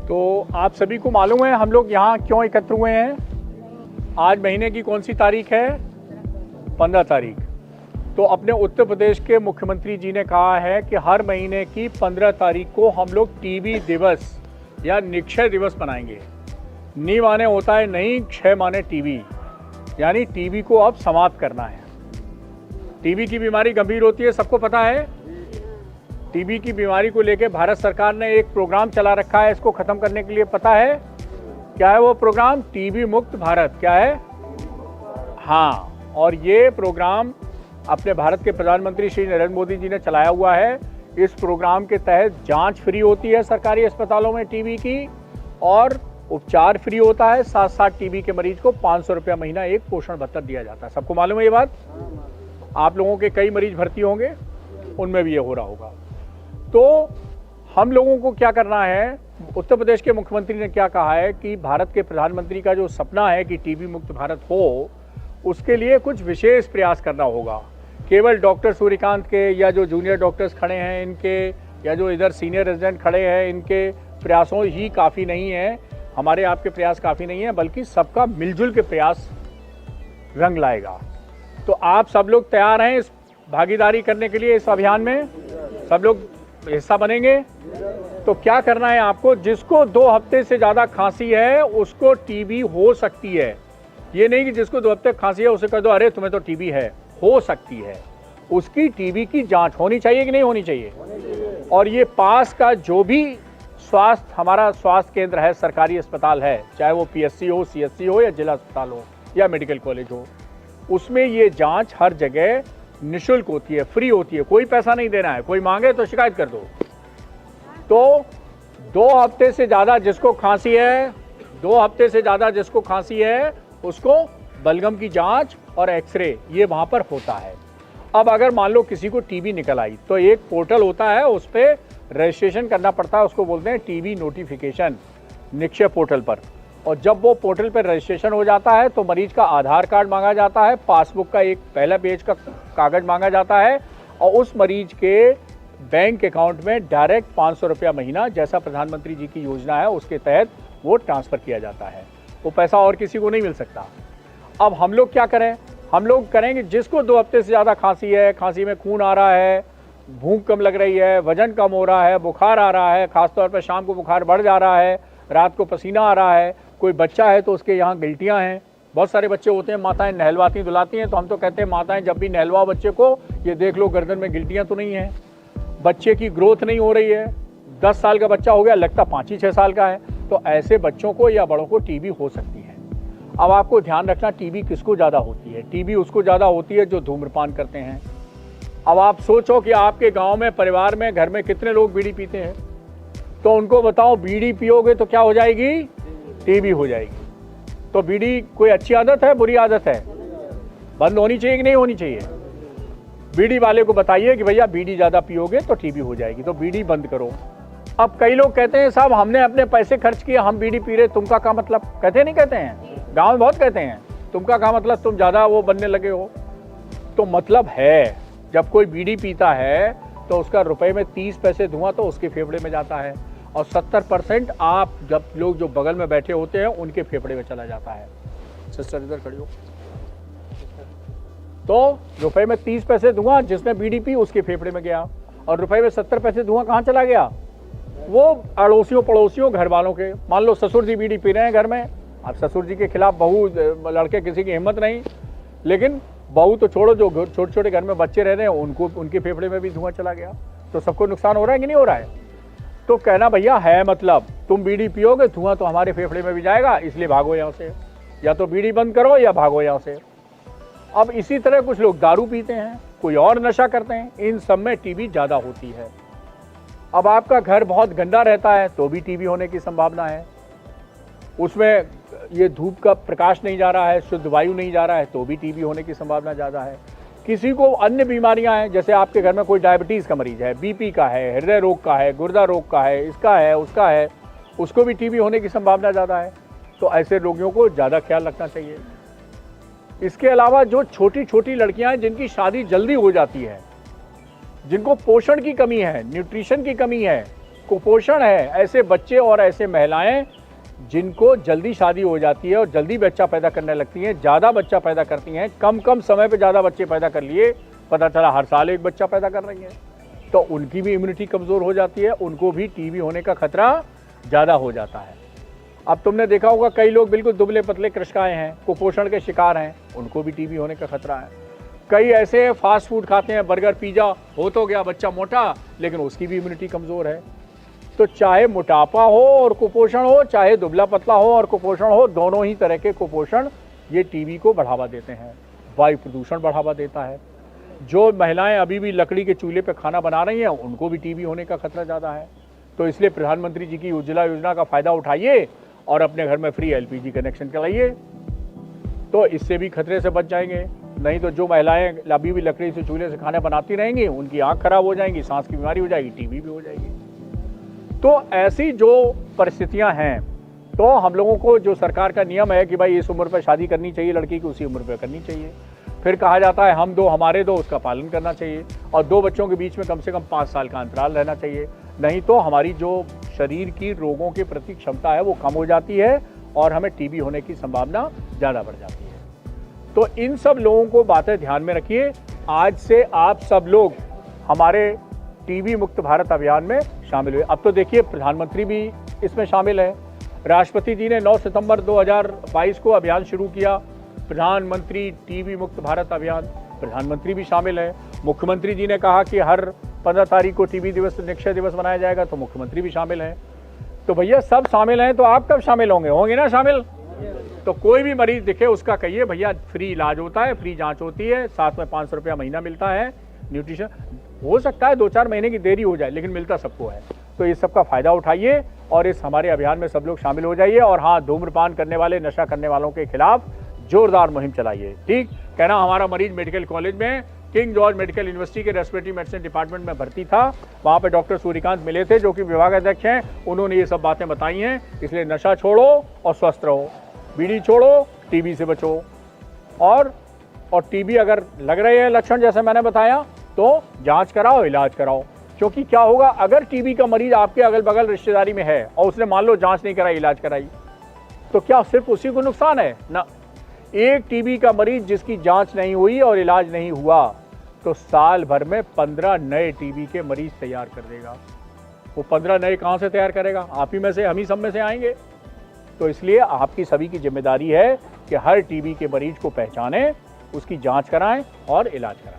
तो आप सभी को मालूम है हम लोग यहाँ क्यों एकत्र हुए हैं। आज महीने की कौन सी तारीख है? 15 तारीख। तो अपने उत्तर प्रदेश के मुख्यमंत्री जी ने कहा है कि हर महीने की 15 तारीख को हम लोग टीबी दिवस या निक्षय दिवस मनाएंगे। नी माने होता है नहीं, क्षय माने टीबी, यानी टीबी को अब समाप्त करना है। टीबी की बीमारी गंभीर होती है, सबको पता है। टीबी की बीमारी को लेकर भारत सरकार ने एक प्रोग्राम चला रखा है इसको खत्म करने के लिए। पता है क्या है वो प्रोग्राम? टीबी मुक्त भारत। क्या है? हाँ, और ये प्रोग्राम अपने भारत के प्रधानमंत्री श्री नरेंद्र मोदी जी ने चलाया हुआ है। इस प्रोग्राम के तहत जांच फ्री होती है सरकारी अस्पतालों में टीबी की, और उपचार फ्री होता है। साथ साथ टीबी के मरीज को 500 रुपया महीना एक पोषण भत्ता दिया जाता है। सबको मालूम है ये बात? आप लोगों के कई मरीज भर्ती होंगे, उनमें भी ये हो रहा होगा। तो हम लोगों को क्या करना है? उत्तर प्रदेश के मुख्यमंत्री ने क्या कहा है कि भारत के प्रधानमंत्री का जो सपना है कि टीबी मुक्त भारत हो, उसके लिए कुछ विशेष प्रयास करना होगा। केवल डॉक्टर सूर्यकांत के या जो जूनियर डॉक्टर्स खड़े हैं इनके, या जो इधर सीनियर रेजिडेंट खड़े हैं इनके प्रयासों ही काफ़ी नहीं है, हमारे आपके प्रयास काफ़ी नहीं है, बल्कि सबका मिलजुल के प्रयास रंग लाएगा। तो आप सब लोग तैयार हैं इस भागीदारी करने के लिए? इस अभियान में सब लोग हिस्सा बनेंगे? तो क्या करना है आपको? जिसको 2 हफ्ते से ज़्यादा खांसी है उसको टीबी हो सकती है। ये नहीं कि जिसको 2 हफ्ते खांसी है उसे कह दो अरे तुम्हें तो टीबी है। हो सकती है, उसकी टीबी की जांच होनी चाहिए कि नहीं होनी चाहिए? और ये पास का जो भी हमारा स्वास्थ्य केंद्र है, सरकारी अस्पताल है, चाहे वो पीएससी हो, सीएससी हो, या जिला अस्पताल हो, या मेडिकल कॉलेज हो, उसमें ये जांच हर जगह निःशुल्क होती है, फ्री होती है, कोई पैसा नहीं देना है। कोई मांगे तो शिकायत कर दो। तो 2 हफ्ते से ज़्यादा जिसको खांसी है, 2 हफ्ते से ज़्यादा जिसको खांसी है, उसको बलगम की जांच और एक्सरे ये वहाँ पर होता है। अब अगर मान लो किसी को टीबी निकल आई तो एक पोर्टल होता है, उस पर रजिस्ट्रेशन करना पड़ता है, उसको बोलते हैं टीबी नोटिफिकेशन, निक्षय पोर्टल पर। और जब वो पोर्टल पर रजिस्ट्रेशन हो जाता है तो मरीज का आधार कार्ड मांगा जाता है, पासबुक का एक पहला पेज का कागज मांगा जाता है, और उस मरीज के बैंक अकाउंट में डायरेक्ट 500 रुपया महीना, जैसा प्रधानमंत्री जी की योजना है उसके तहत वो ट्रांसफ़र किया जाता है। वो पैसा और किसी को नहीं मिल सकता। अब हम लोग क्या करें? हम लोग करेंगे जिसको 2 हफ्ते से ज़्यादा खांसी है, खांसी में खून आ रहा है, भूख कम लग रही है, वजन कम हो रहा है, बुखार आ रहा है, खासतौर पर शाम को बुखार बढ़ जा रहा है, रात को पसीना आ रहा है, कोई बच्चा है तो उसके यहाँ गिल्टियाँ हैं। बहुत सारे बच्चे होते हैं, माताएं नहलवाती धुलाती हैं, तो हम तो कहते हैं माताएं जब भी नहलवाओ बच्चे को, ये देख लो गर्दन में गिल्टियाँ तो नहीं है। बच्चे की ग्रोथ नहीं हो रही है, 10 साल का बच्चा हो गया, लगता 5-6 साल का है। तो ऐसे बच्चों को या बड़ों को टीबी हो सकती है। अब आपको ध्यान रखना, टीबी किसको ज़्यादा होती है? टीबी उसको ज़्यादा होती है जो धूम्रपान करते हैं। अब आप सोचो कि आपके गांव में, परिवार में, घर में कितने लोग बीड़ी पीते हैं, तो उनको बताओ बीड़ी पियोगे तो क्या हो जाएगी? टीबी हो जाएगी। तो बीड़ी कोई अच्छी आदत है, बुरी आदत है? बंद होनी चाहिए कि नहीं होनी चाहिए? बीड़ी वाले को बताइए कि भैया बीड़ी ज़्यादा पियोगे तो टीबी हो जाएगी, तो बीड़ी बंद करो। अब कई लोग कहते हैं साहब हमने अपने पैसे खर्च किए, हम बीड़ी पी रहे, तुमका क्या मतलब? कहते नहीं कहते हैं? गाँव में बहुत कहते हैं तुमका क्या मतलब, तुम ज़्यादा वो बनने लगे हो। तो मतलब है जब कोई बीड़ी पीता है तो उसका रुपए में 30 पैसे धुआं तो उसके फेफड़े में जाता है, और 70% आप जब लोग जो बगल में बैठे होते हैं उनके फेफड़े में चला जाता है। सिस्टर इधर खड़ी हो। तो रुपए में 30 पैसे धुआं जिसने बीड़ी पी उसके फेफड़े में गया, और रुपए में 70 पैसे धुआं कहाँ चला गया? वो अड़ोसियों पड़ोसियों घर वालों के। मान लो ससुर जी बीड़ी पी रहे हैं घर में, अब ससुर जी के खिलाफ बहू लड़के किसी की हिम्मत नहीं, लेकिन बहू तो छोड़ो, जो छोटे छोटे घर में बच्चे रह रहे हैं उनको, उनके फेफड़े में भी धुआं चला गया। तो सबको नुकसान हो रहा है कि नहीं हो रहा है? तो कहना भैया है मतलब तुम बीड़ी पियोगे धुआं तो हमारे फेफड़े में भी जाएगा, इसलिए भागो यहाँ से, या तो बीड़ी बंद करो या भागो यहाँ से। अब इसी तरह कुछ लोग दारू पीते हैं, कोई और नशा करते हैं, इन सब में टीबी ज़्यादा होती है। अब आपका घर बहुत गंदा रहता है तो भी टीबी होने की संभावना है। उसमें ये धूप का प्रकाश नहीं जा रहा है, शुद्ध वायु नहीं जा रहा है, तो भी टीबी होने की संभावना ज़्यादा है। किसी को अन्य बीमारियां हैं, जैसे आपके घर में कोई डायबिटीज़ का मरीज है, बीपी का है, हृदय रोग का है, गुर्दा रोग का है, इसका है, उसका है, उसको भी टीबी होने की संभावना ज़्यादा है। तो ऐसे रोगियों को ज़्यादा ख्याल रखना चाहिए। इसके अलावा जो छोटी छोटी लड़कियां हैं जिनकी शादी जल्दी हो जाती है, जिनको पोषण की कमी है, न्यूट्रिशन की कमी है, कुपोषण है ऐसे बच्चे और ऐसे महिलाएं जिनको जल्दी शादी हो जाती है और जल्दी बच्चा पैदा करने लगती हैं, ज़्यादा बच्चा पैदा करती हैं, कम समय पे ज़्यादा बच्चे पैदा कर लिए, पता चला हर साल एक बच्चा पैदा कर रही हैं, तो उनकी भी इम्यूनिटी कमज़ोर हो जाती है, उनको भी टीबी होने का खतरा ज़्यादा हो जाता है। अब तुमने देखा होगा कई लोग बिल्कुल दुबले पतले कृष्णकाय हैं, कुपोषण के शिकार हैं, उनको भी टीबी होने का खतरा है। कई ऐसे फास्ट फूड खाते हैं, बर्गर पिज़्ज़ा, हो तो गया बच्चा मोटा, लेकिन उसकी भी इम्यूनिटी कमज़ोर है। तो चाहे मोटापा हो और कुपोषण हो, चाहे दुबला पतला हो और कुपोषण हो, दोनों ही तरह के कुपोषण ये टीबी को बढ़ावा देते हैं। वायु प्रदूषण बढ़ावा देता है। जो महिलाएं अभी भी लकड़ी के चूल्हे पे खाना बना रही हैं, उनको भी टीबी होने का खतरा ज़्यादा है। तो इसलिए प्रधानमंत्री जी की उज्ज्वला योजना का फ़ायदा उठाइए और अपने घर में फ्री एलपीजी कनेक्शन कराइए, तो इससे भी खतरे से बच जाएंगे। नहीं तो जो महिलाएं अभी भी लकड़ी से चूल्हे से खाना बनाती रहेंगी, उनकी आँख खराब हो जाएंगी, सांस की बीमारी हो जाएगी, टीबी भी हो जाएगी। तो ऐसी जो परिस्थितियां हैं, तो हम लोगों को जो सरकार का नियम है कि भाई इस उम्र पर शादी करनी चाहिए लड़की की, उसी उम्र पर करनी चाहिए। फिर कहा जाता है हम दो हमारे दो, उसका पालन करना चाहिए, और 2 बच्चों के बीच में कम से कम 5 साल का अंतराल रहना चाहिए। नहीं तो हमारी जो शरीर की रोगों के प्रति क्षमता है वो कम हो जाती है और हमें टीबी होने की संभावना ज़्यादा बढ़ जाती है। तो इन सब लोगों को बातें ध्यान में रखिए। आज से आप सब लोग हमारे टीबी मुक्त भारत अभियान में शामिल हुए। अब तो देखिए प्रधानमंत्री भी इसमें शामिल है। राष्ट्रपति जी ने 9 सितंबर 2022 को अभियान शुरू किया, प्रधानमंत्री टीबी मुक्त भारत अभियान, प्रधानमंत्री भी शामिल है। मुख्यमंत्री जी ने कहा कि हर 15 तारीख को टीबी दिवस निक्षय दिवस मनाया जाएगा, तो मुख्यमंत्री भी शामिल हैं। तो भैया सब शामिल हैं, तो आप कब शामिल होंगे ना शामिल? तो कोई भी मरीज दिखे उसका कहिए भैया फ्री इलाज होता है, फ्री जांच होती है, साथ में 500 रुपया महीना मिलता है। न्यूट्रिशन हो सकता है 2-4 महीने की देरी हो जाए, लेकिन मिलता सबको है। तो इस सब का फ़ायदा उठाइए और इस हमारे अभियान में सब लोग शामिल हो जाइए। और हाँ, धूम्रपान करने वाले, नशा करने वालों के खिलाफ जोरदार मुहिम चलाइए। ठीक कहना, हमारा मरीज मेडिकल कॉलेज में किंग जॉर्ज मेडिकल यूनिवर्सिटी के रेस्पिरेटरी मेडिसिन डिपार्टमेंट में भर्ती था। वहाँ पे डॉक्टर सूर्यकांत मिले थे जो कि विभाग अध्यक्ष हैं, उन्होंने ये सब बातें बताई हैं। इसलिए नशा छोड़ो और स्वस्थ रहो, बीड़ी छोड़ो, टीबी से बचो। और टीबी अगर लग रहे हैं लक्षण जैसे मैंने बताया, तो जांच कराओ, इलाज कराओ। क्योंकि क्या होगा, अगर टीबी का मरीज आपके अगल बगल रिश्तेदारी में है और उसने मान लो जांच नहीं कराई, इलाज कराई, तो क्या सिर्फ उसी को नुकसान है ना? एक टीबी का मरीज जिसकी जांच नहीं हुई और इलाज नहीं हुआ, तो साल भर में 15 नए टीबी के मरीज तैयार कर देगा। वो 15 नए कहाँ से तैयार करेगा? आप ही में से, हम ही सब में से आएंगे। तो इसलिए आपकी सभी की जिम्मेदारी है कि हर टीबी के मरीज को पहचानें, उसकी जांच कराएं और इलाज कराएं।